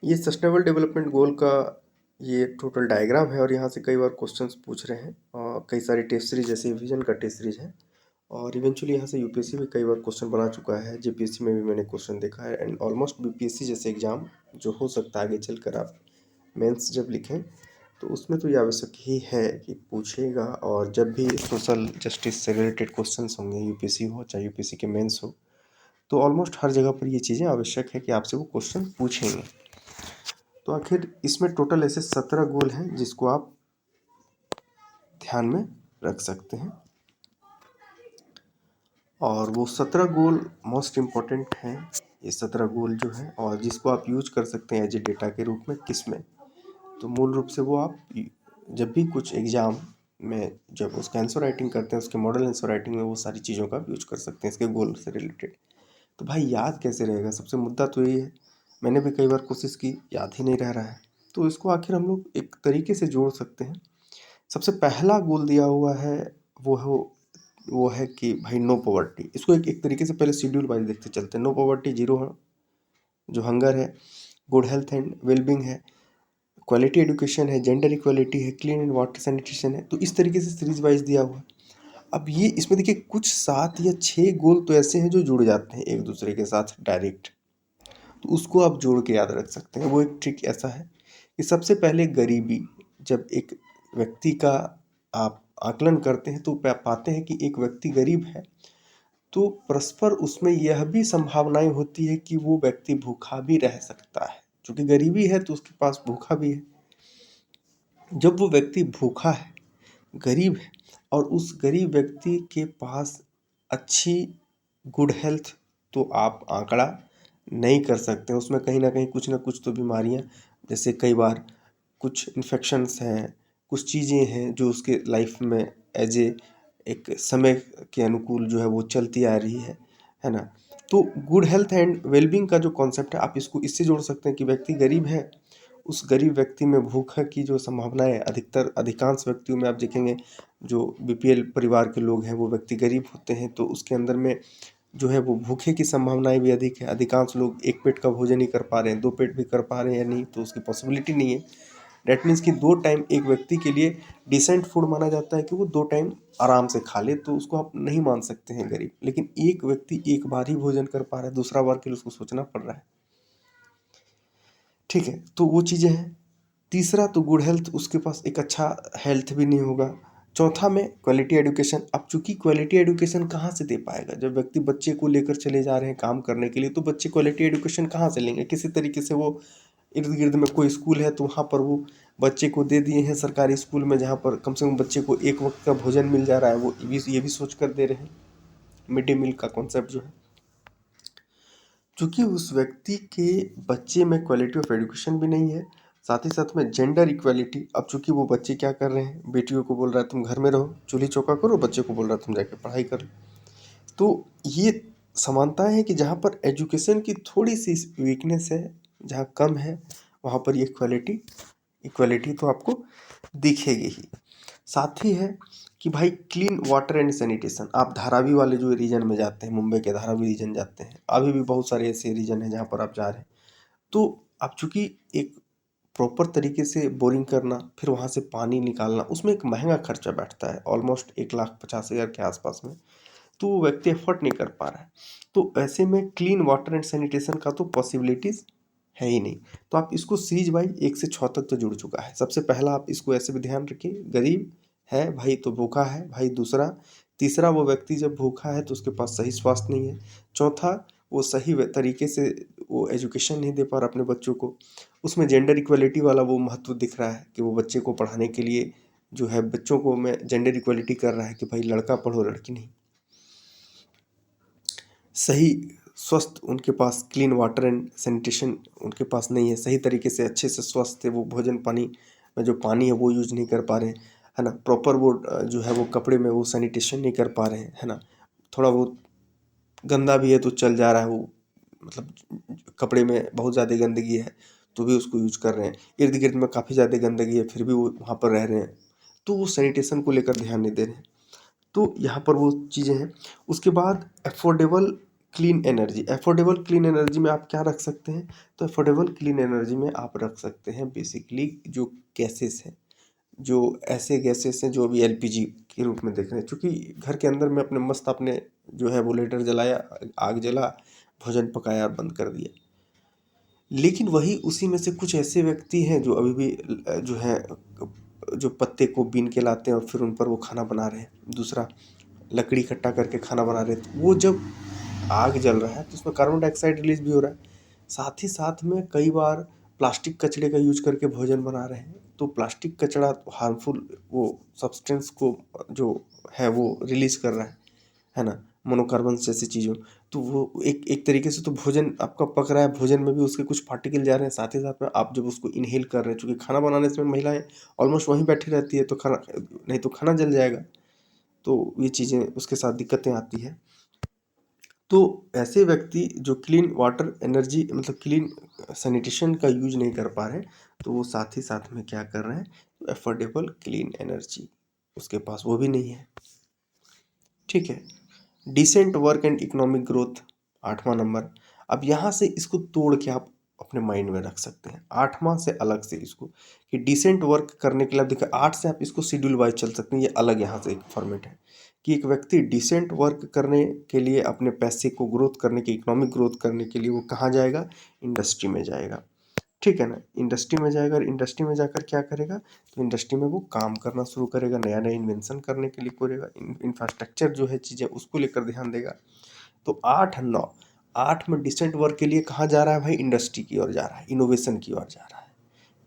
ये sustainable development goal का ये टोटल डायग्राम है और यहाँ से कई बार क्वेश्चंस पूछ रहे हैं और कई सारी टेस्ट सीरीज जैसे विजन का टेस्ट सीरीज है और इवेंचुअली यहाँ से यूपीएससी भी कई बार क्वेश्चन बना चुका है, जेपीएससी में भी मैंने क्वेश्चन देखा है एंड ऑलमोस्ट बीपीएससी जैसे एग्जाम जो हो सकता है आगे चलकर आप मेंस जब लिखें तो उसमें तो ये आवश्यक ही है कि पूछेगा। और जब भी सोशल जस्टिस से रिलेटेड क्वेश्चंस होंगे, यूपीएससी हो चाहे यूपीएससी के मेंस हो, तो ऑलमोस्ट हर जगह पर ये चीज़ें आवश्यक है कि आपसे वो क्वेश्चन पूछेंगे। तो आखिर इसमें टोटल ऐसे 17 गोल हैं जिसको आप ध्यान में रख सकते हैं और वो 17 गोल मोस्ट इम्पॉर्टेंट हैं। ये 17 गोल जो हैं और जिसको आप यूज कर सकते हैं एज ए डेटा के रूप में किस में, तो मूल रूप से वो आप जब भी कुछ एग्ज़ाम में जब उसका आंसर राइटिंग करते हैं, उसके मॉडल आंसर राइटिंग में वो सारी चीज़ों का यूज कर सकते हैं इसके गोल से रिलेटेड। तो भाई याद कैसे रहेगा, सबसे मुद्दा तो यही है। मैंने भी कई बार कोशिश की, याद ही नहीं रह रहा है। तो इसको आखिर हम लोग एक तरीके से जोड़ सकते हैं। सबसे पहला गोल दिया हुआ है वो है वो है कि भाई नो पॉवर्टी। इसको एक तरीके से पहले शेड्यूल वाइज देखते चलते हैं। नो पॉवर्टी, जीरो जो हंगर है, गुड हेल्थ एंड वेलबींग है, क्वालिटी एजुकेशन है, जेंडर इक्वालिटी है, क्लीन एंड वाटर सैनिटेशन है। तो इस तरीके से सीरीज वाइज दिया हुआ है। अब ये इसमें देखिए कुछ 7 या 6 गोल तो ऐसे हैं जो जुड़ जाते हैं एक दूसरे के साथ डायरेक्ट, तो उसको आप जोड़ के याद रख सकते हैं। वो एक ट्रिक ऐसा है कि सबसे पहले गरीबी, जब एक व्यक्ति का आप आकलन करते हैं तो पाते हैं कि एक व्यक्ति गरीब है, तो परस्पर उसमें यह भी संभावनाएं होती है कि वो व्यक्ति भूखा भी रह सकता है। क्योंकि गरीबी है तो उसके पास भूखा भी है। जब वो व्यक्ति भूखा है, गरीब है और उस गरीब व्यक्ति के पास अच्छी गुड हेल्थ, तो आप आंकड़ा नहीं कर सकते। उसमें कहीं ना कुछ तो बीमारियां, जैसे कई बार कुछ इन्फेक्शंस हैं, कुछ चीज़ें हैं जो उसके लाइफ में एज ए एक समय के अनुकूल जो है वो चलती आ रही है ना। तो गुड हेल्थ एंड वेलबींग का जो कॉन्सेप्ट है, आप इसको इससे जोड़ सकते हैं कि व्यक्ति गरीब है, उस गरीब व्यक्ति में भूख की जो संभावनाएं अधिकांश व्यक्तियों में आप देखेंगे, जो बीपीएल परिवार के लोग हैं वो व्यक्ति गरीब होते हैं, तो उसके अंदर में जो है वो भूखे की संभावनाएं भी अधिक है। अधिकांश लोग एक पेट का भोजन ही कर पा रहे हैं, 2 पेट भी कर पा रहे हैं या नहीं, तो उसकी पॉसिबिलिटी नहीं है। डैट मीन्स कि 2 टाइम एक व्यक्ति के लिए डिसेंट फूड माना जाता है कि वो 2 टाइम आराम से खा ले, तो उसको आप नहीं मान सकते हैं गरीब। लेकिन एक व्यक्ति एक बार ही भोजन कर पा रहा है, दूसरा बार के लिए उसको सोचना पड़ रहा है। ठीक है, तो वो चीज़ें हैं। तीसरा तो गुड हेल्थ, उसके पास एक अच्छा हेल्थ भी नहीं होगा। चौथा में क्वालिटी एजुकेशन। अब चूंकि क्वालिटी एजुकेशन कहाँ से दे पाएगा, जब व्यक्ति बच्चे को लेकर चले जा रहे हैं काम करने के लिए, तो बच्चे क्वालिटी एजुकेशन कहाँ से लेंगे? किसी तरीके से वो इर्द गिर्द में कोई स्कूल है तो वहाँ पर वो बच्चे को दे दिए हैं सरकारी स्कूल में, जहाँ पर कम से कम बच्चे को एक वक्त का भोजन मिल जा रहा है, वो ये भी सोच कर दे रहे हैं। मिड डे मील का कॉन्सेप्ट जो है, चूँकि उस व्यक्ति के बच्चे में क्वालिटी ऑफ एजुकेशन भी नहीं है, साथ ही साथ में जेंडर इक्वालिटी। अब चूँकि वो बच्चे क्या कर रहे हैं, बेटियों को बोल रहा है तुम घर में रहो चूल्ही चौका करो, बच्चे को बोल रहा है तुम जाके पढ़ाई कर लो। तो ये समानताएं हैं कि जहाँ पर एजुकेशन की थोड़ी सी वीकनेस है, जहाँ कम है, वहाँ पर ये क्वालिटी इक्वालिटी तो आपको दिखेगी ही। साथ ही है कि भाई क्लीन वाटर एंड सैनिटेशन। आप धारावी वाले जो रीजन में जाते हैं, मुंबई के धारावी रीजन जाते हैं, अभी भी बहुत सारे ऐसे रीजन हैं जहाँ पर आप जा रहे हैं, तो आप चूँकि एक प्रॉपर तरीके से बोरिंग करना, फिर वहाँ से पानी निकालना, उसमें एक महंगा खर्चा बैठता है ऑलमोस्ट 1,50,000 के आसपास में, तो वो व्यक्ति एफर्ट नहीं कर पा रहा है। तो ऐसे में क्लीन वाटर एंड सैनिटेशन का तो पॉसिबिलिटीज़ है ही नहीं। तो आप इसको सीरीज वाइज 1 से 6 तक तो जुड़ चुका है। सबसे पहला आप इसको ऐसे भी ध्यान रखिए, गरीब है भाई तो भूखा है भाई, दूसरा तीसरा वो व्यक्ति जब भूखा है तो उसके पास सही स्वास्थ्य नहीं है, चौथा वो सही तरीके से वो एजुकेशन नहीं दे पा रहा अपने बच्चों को। उसमें जेंडर इक्वलिटी वाला वो महत्व दिख रहा है कि वो बच्चे को पढ़ाने के लिए जो है बच्चों को में जेंडर इक्वलिटी कर रहा है कि भाई लड़का पढ़ो लड़की नहीं। सही स्वस्थ उनके पास क्लीन वाटर एंड सैनिटेशन उनके पास नहीं है, सही तरीके से अच्छे से स्वस्थ है वो भोजन पानी में जो पानी है वो यूज नहीं कर पा रहे हैं, है ना। प्रॉपर वो जो है वो कपड़े में वो सैनिटेशन नहीं कर पा रहे हैं, है ना। थोड़ा बहुत गंदा भी है तो चल जा रहा है वो, मतलब कपड़े में बहुत ज़्यादा गंदगी है तो भी उसको यूज कर रहे हैं, इर्द गिर्द में काफ़ी ज़्यादा गंदगी है फिर भी वो वहाँ पर रह रहे हैं, तो वो सैनिटेशन को लेकर ध्यान नहीं दे रहे हैं। तो यहाँ पर वो चीज़ें हैं। उसके बाद affordable clean energy, affordable clean energy में आप क्या रख सकते हैं? तो अफोर्डेबल क्लीन एनर्जी में आप रख सकते हैं बेसिकली जो गैसेस हैं, जो ऐसे गैसेस हैं जो अभी एलपीजी के रूप में देख रहे हैं, चूँकि घर के अंदर में अपने मस्त आपने जो है वो लाइटर जलाया, आग जला, भोजन पकाया और बंद कर दिया। लेकिन वही उसी में से कुछ ऐसे व्यक्ति हैं जो अभी भी जो है जो पत्ते को बीन के लाते हैं और फिर उन पर वो खाना बना रहे हैं। दूसरा, लकड़ी इकट्ठा करके खाना बना रहे हैं, तो वो जब आग जल रहा है तो उसमें कार्बन डाइऑक्साइड रिलीज भी हो रहा है। साथ ही साथ में कई बार प्लास्टिक कचरे का यूज करके भोजन बना रहे हैं, तो प्लास्टिक कचरा हार्मफुल वो सब्सटेंस को जो है वो रिलीज कर रहा है ना, मोनोकार्बन जैसी चीज़ों। तो वो एक एक तरीके से तो भोजन आपका पक रहा है, भोजन में भी उसके कुछ पार्टिकल जा रहे हैं, साथ ही साथ में आप जब उसको इनहेल कर रहे हैं, चूँकि खाना बनाने से महिलाएं ऑलमोस्ट वहीं बैठी रहती है, तो खाना नहीं तो खाना जल जाएगा, तो ये चीज़ें उसके साथ दिक्कतें आती है। तो ऐसे व्यक्ति जो क्लीन वाटर एनर्जी मतलब क्लीन सैनिटेशन का यूज नहीं कर पा रहे, तो वो साथ ही साथ में क्या कर रहे हैं, तो एफोर्डेबल क्लीन एनर्जी उसके पास वो भी नहीं है। ठीक है, decent work and economic growth 8वां नंबर। अब यहाँ से इसको तोड़ के आप अपने माइंड में रख सकते हैं, 8वां से अलग से इसको, कि डिसेंट वर्क करने के लिए आप देखिए 8 से आप इसको शेड्यूल वाइज चल सकते हैं, ये अलग यहाँ से एक फॉर्मेट है कि एक व्यक्ति डिसेंट वर्क करने के लिए अपने पैसे को ग्रोथ करने के, इकोनॉमिक ग्रोथ करने के लिए वो कहाँ जाएगा, इंडस्ट्री में जाएगा। ठीक है ना, इंडस्ट्री में जाएगा और इंडस्ट्री में जाकर क्या करेगा, तो इंडस्ट्री में वो काम करना शुरू करेगा, नया नया इन्वेंशन करने के लिए करेगा, इंफ्रास्ट्रक्चर जो है चीज़ें उसको लेकर ध्यान देगा। तो 8 9, 8 में डिसेंट वर्क के लिए कहाँ जा रहा है भाई, इंडस्ट्री की ओर जा रहा है, इनोवेशन की ओर जा रहा है।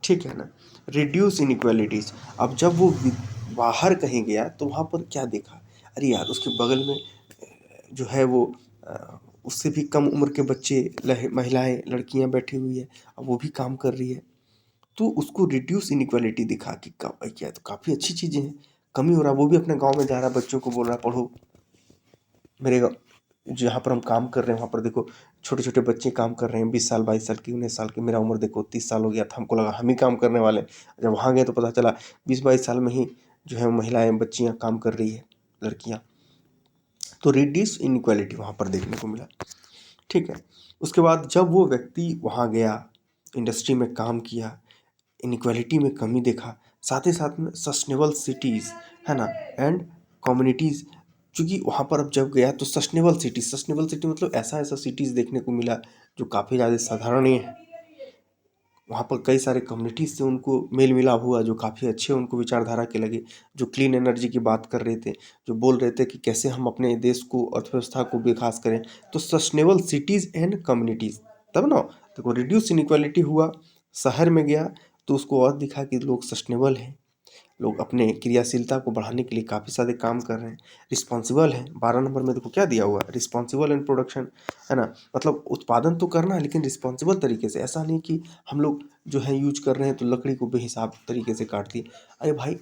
ठीक है ना, रिड्यूस इनइक्वालिटीज। अब जब वो बाहर कहीं गया तो वहाँ पर क्या देखा, अरे यार उसके बगल में जो है वो उससे भी कम उम्र के बच्चे, महिलाएं, लड़कियां बैठी हुई है, अब वो भी काम कर रही है, तो उसको रिड्यूस इनइक्वालिटी दिखा कि क्या है, तो काफ़ी अच्छी चीज़ें हैं, कमी हो रहा है। वो भी अपने गांव में जा रहा है, बच्चों को बोल रहा है पढ़ो, मेरे गाँव जहाँ पर हम काम कर रहे हैं वहाँ पर देखो छोटे छोटे बच्चे काम कर रहे हैं, 20 साल 22 साल की 19 साल की, मेरा उम्र देखो 30 साल हो गया था, हमको लगा हम ही काम करने वाले, जब वहाँ गए तो पता चला 20 22 साल में ही जो है महिलाएं बच्चियाँ काम कर रही है, लड़कियाँ। तो रिड्यूस इनइक्वालिटी वहाँ पर देखने को मिला। ठीक है, उसके बाद जब वो व्यक्ति वहाँ गया, इंडस्ट्री में काम किया, इनइक्वालिटी में कमी देखा, साथ ही साथ में सस्टेनेबल सिटीज़ है ना, एंड कम्युनिटीज़, चूँकि वहाँ पर अब जब गया तो सस्टेनेबल सिटी मतलब ऐसा ऐसा सिटीज़ देखने को मिला जो काफ़ी ज़्यादा साधारणीय है। वहाँ पर कई सारे कम्युनिटीज़ से उनको मेल मिलाप हुआ जो काफ़ी अच्छे उनको विचारधारा के लगे, जो क्लीन एनर्जी की बात कर रहे थे, जो बोल रहे थे कि कैसे हम अपने देश को, अर्थव्यवस्था को विकास करें। तो सस्टेनेबल सिटीज़ एंड कम्युनिटीज़, तब ना देखो रिड्यूस इनइक्वालिटी हुआ, शहर में गया तो उसको और दिखा कि लोग सस्टेनेबल हैं, लोग अपने क्रियाशीलता को बढ़ाने के लिए काफ़ी सारे काम कर रहे हैं, रिस्पॉन्सिबल हैं। 12 नंबर में देखो क्या दिया हुआ है, रिस्पॉन्सिबल इन प्रोडक्शन, है ना, मतलब उत्पादन तो करना है लेकिन रिस्पॉन्सिबल तरीके से, ऐसा नहीं कि हम लोग जो है यूज कर रहे हैं तो लकड़ी को बेहिसाब तरीके से काट दिए। अरे भाई,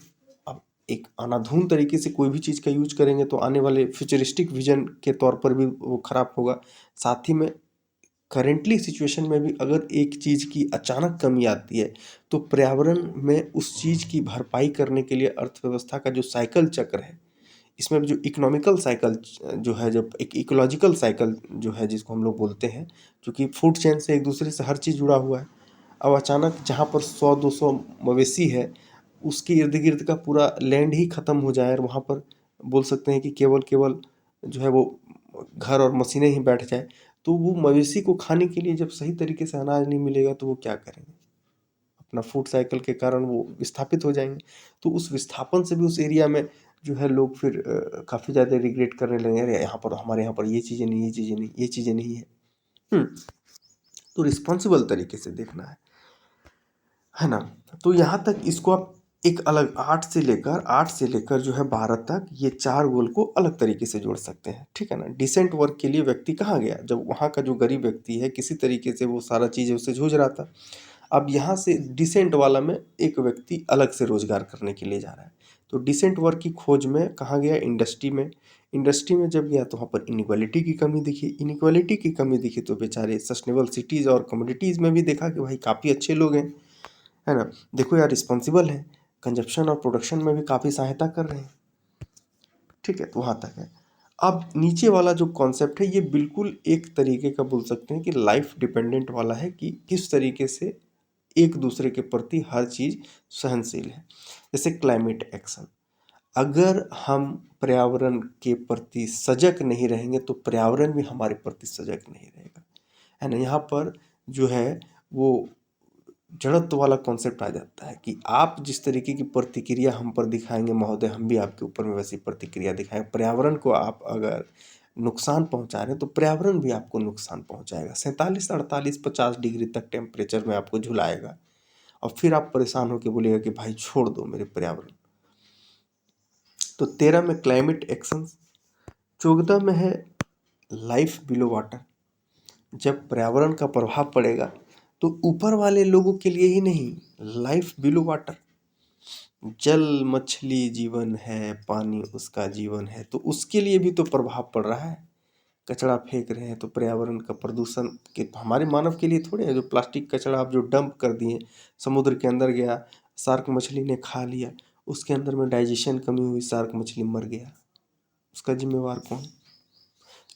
अब एक अनाधुन तरीके से कोई भी चीज़ का यूज करेंगे तो आने वाले फ्यूचरिस्टिक विजन के तौर पर भी वो खराब होगा। साथ ही में करेंटली सिचुएशन में भी अगर एक चीज़ की अचानक कमी आती है तो पर्यावरण में उस चीज़ की भरपाई करने के लिए अर्थव्यवस्था का जो साइकिल चक्र है, इसमें जो इकोनॉमिकल साइकिल जो है, जब एक इकोलॉजिकल साइकिल जो है जिसको हम लोग बोलते हैं, क्योंकि फूड चेन से एक दूसरे से हर चीज़ जुड़ा हुआ है। अब अचानक जहाँ पर 100 200 मवेशी है, उसके इर्द गिर्द का पूरा लैंड ही ख़त्म हो जाए और वहाँ पर बोल सकते हैं कि केवल केवल जो है वो घर और मशीनें ही बैठ जाए, तो वो मवेशी को खाने के लिए जब सही तरीके से अनाज नहीं मिलेगा तो वो क्या करेंगे, अपना फूड साइकिल के कारण वो विस्थापित हो जाएंगे। तो उस विस्थापन से भी उस एरिया में जो है लोग फिर काफ़ी ज़्यादा रिग्रेट करने लगे, अरे यहाँ पर हमारे यहाँ पर ये चीज़ें नहीं, ये चीज़ें नहीं, ये चीज़ें नहीं है। हम्म, तो रिस्पॉन्सिबल तरीके से देखना है ना। तो यहाँ तक इसको आप एक अलग 8 से लेकर जो है 12 तक ये 4 गोल को अलग तरीके से जोड़ सकते हैं। ठीक है ना, डिसेंट वर्क के लिए व्यक्ति कहाँ गया, जब वहाँ का जो गरीब व्यक्ति है किसी तरीके से वो सारा चीज़ें उससे जूझ रहा था। अब यहाँ से डिसेंट वाला में एक व्यक्ति अलग से रोजगार करने के लिए जा रहा है, तो डिसेंट वर्क की खोज में कहाँ गया, इंडस्ट्री में। इंडस्ट्री में जब गया तो वहाँ पर इनइक्वालिटी की कमी दिखी, इनइक्वालिटी की कमी दिखी तो बेचारे सस्टेनेबल सिटीज़ और कम्युनिटीज़ में भी देखा कि भाई काफ़ी अच्छे लोग हैं, है ना, देखो यार रिस्पॉन्सिबल है, कंजप्शन और प्रोडक्शन में भी काफ़ी सहायता कर रहे हैं। ठीक है, तो वहाँ तक है। अब नीचे वाला जो कॉन्सेप्ट है ये बिल्कुल एक तरीके का बोल सकते हैं कि लाइफ डिपेंडेंट वाला है कि किस तरीके से एक दूसरे के प्रति हर चीज़ सहनशील है। जैसे क्लाइमेट एक्शन, अगर हम पर्यावरण के प्रति सजग नहीं रहेंगे तो पर्यावरण भी हमारे प्रति सजग नहीं रहेगा, है ना। यहाँ पर जो है वो जड़त्व वाला कॉन्सेप्ट आ जाता है कि आप जिस तरीके की प्रतिक्रिया हम पर दिखाएंगे महोदय, हम भी आपके ऊपर में वैसी प्रतिक्रिया दिखाएं। पर्यावरण को आप अगर नुकसान पहुंचा रहे हैं तो पर्यावरण भी आपको नुकसान पहुंचाएगा। 47 48 50 डिग्री तक टेम्परेचर में आपको झुलाएगा और फिर आप परेशान होकर बोलेगा कि भाई छोड़ दो मेरे पर्यावरण। तो 13 में क्लाइमेट एक्शन, 14 में है लाइफ बिलो वाटर। जब पर्यावरण का प्रभाव पड़ेगा तो ऊपर वाले लोगों के लिए ही नहीं, लाइफ बिलो वाटर, जल मछली जीवन है, पानी उसका जीवन है, तो उसके लिए भी तो प्रभाव पड़ रहा है। कचरा फेंक रहे हैं तो पर्यावरण का प्रदूषण के हमारे मानव के लिए थोड़े है। जो प्लास्टिक कचरा आप जो डंप कर दिए समुद्र के अंदर गया, शार्क मछली ने खा लिया, उसके अंदर में डाइजेशन कमी हुई, शार्क मछली मर गया, उसका जिम्मेवार कौन।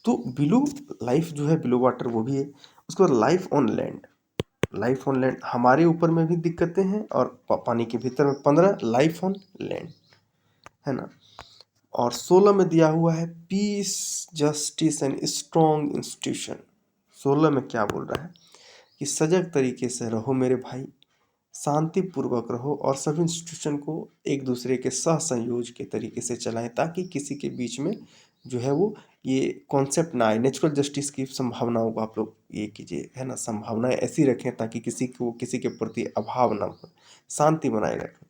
तो बिलो लाइफ जो है बिलो वाटर वो भी है। उसके बाद life on land, life on land हमारे ऊपर में भी दिक्कतें हैं और पानी के भीतर में। 15 लाइफ ऑन लैंड, है ना। और 16 में दिया हुआ है piece justice and strong institution. 16 में क्या बोल रहा है कि सजग तरीके से रहो मेरे भाई, शांति पूर्वक रहो और सभी इंस्टीट्यूशन को एक दूसरे के सहसंयोज के तरीके से चलाएं ताकि किसी के बीच में जो है वो ये कॉन्सेप्ट ना आए। नेचुरल जस्टिस की संभावनाओं को आप लोग ये कीजिए, है ना, संभावनाएं ऐसी रखें ताकि किसी को किसी के प्रति अभाव ना हो, शांति बनाए रखें।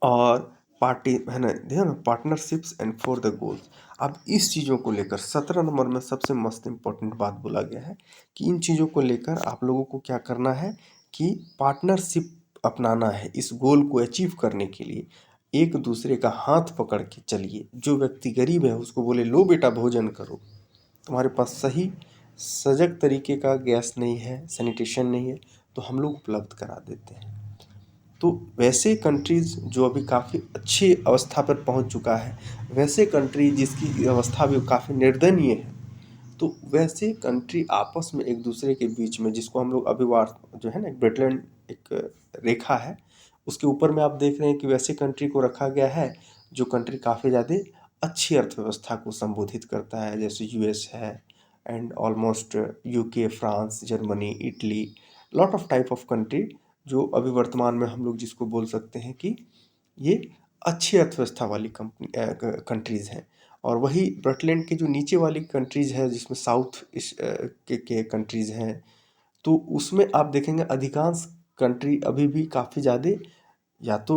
और पार्टी, है ना, ध्यान ना, partnerships and for the goals. अब इस चीज़ों को लेकर 17 नंबर में सबसे मस्त इंपॉर्टेंट बात बोला गया है कि इन चीज़ों को लेकर आप लोगों को क्या करना है कि पार्टनरशिप अपनाना है। इस गोल को अचीव करने के लिए एक दूसरे का हाथ पकड़ के चलिए। जो व्यक्ति गरीब है उसको बोले लो बेटा भोजन करो, तुम्हारे पास सही सजग तरीके का गैस नहीं है, सैनिटेशन नहीं है, तो हम लोग उपलब्ध करा देते हैं। तो वैसे कंट्रीज़ जो अभी काफ़ी अच्छी अवस्था पर पहुंच चुका है, वैसे कंट्री जिसकी अवस्था भी काफ़ी निर्दयनीय है, तो वैसे कंट्री आपस में एक दूसरे के बीच में, जिसको हम लोग अभिवार जो है ना, एक वेटलैंड एक रेखा है, उसके ऊपर में आप देख रहे हैं कि वैसे कंट्री को रखा गया है जो कंट्री काफ़ी ज़्यादा अच्छी अर्थव्यवस्था को संबोधित करता है, जैसे यूएस है and almost UK, France, Germany, Italy, lot of type of country जो अभी वर्तमान में हम लोग जिसको बोल सकते हैं कि ये अच्छी अर्थव्यवस्था वाली कंट्रीज़ हैं। और वही ब्रटलैंड के जो नीचे वाली कंट्रीज़ है जिसमें साउथ के कंट्रीज़ हैं, तो उसमें आप देखेंगे अधिकांश कंट्री अभी भी काफ़ी ज़्यादा या तो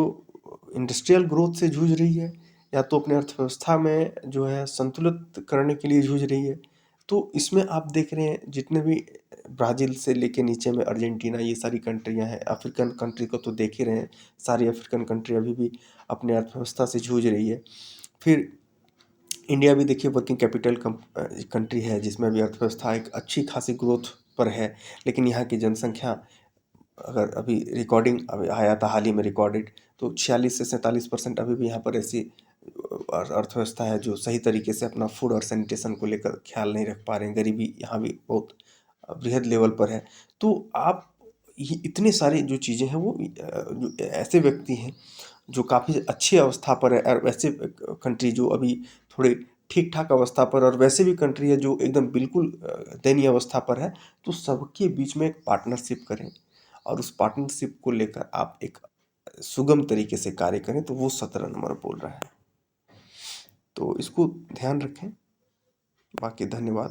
इंडस्ट्रियल ग्रोथ से जूझ रही है या तो अपने अर्थव्यवस्था में जो है संतुलित करने के लिए जूझ रही है। तो इसमें आप देख रहे हैं जितने भी ब्राज़ील से लेके नीचे में अर्जेंटीना, ये सारी कंट्रियां हैं। अफ्रीकन कंट्री को तो देख ही रहे हैं, सारी अफ्रीकन कंट्री अभी भी अपने अर्थव्यवस्था से जूझ रही है। फिर इंडिया भी देखिए वर्किंग कैपिटल कंट्री है जिसमें भी अर्थव्यवस्था एक अच्छी खासी ग्रोथ पर है, लेकिन यहाँ की जनसंख्या अगर अभी रिकॉर्डिंग अभी आया था हाल ही में रिकॉर्डेड, तो 46 से 47% अभी भी यहाँ पर ऐसी अर्थव्यवस्था है जो सही तरीके से अपना फूड और सैनिटेशन को लेकर ख्याल नहीं रख पा रहे हैं। गरीबी यहाँ भी बहुत बृहद लेवल पर है। तो आप ये इतने सारे जो चीज़ें हैं वो जो ऐसे व्यक्ति हैं जो काफ़ी अच्छी अवस्था पर है, और वैसे कंट्री जो अभी थोड़े ठीक ठाक अवस्था पर, और वैसे भी कंट्री है जो एकदम बिल्कुल दयनीय अवस्था पर है। तो सबके बीच में एक पार्टनरशिप करें और उस पार्टनरशिप को लेकर आप एक सुगम तरीके से कार्य करें, तो वो 17 नंबर बोल रहा है। तो इसको ध्यान रखें। बाकी धन्यवाद।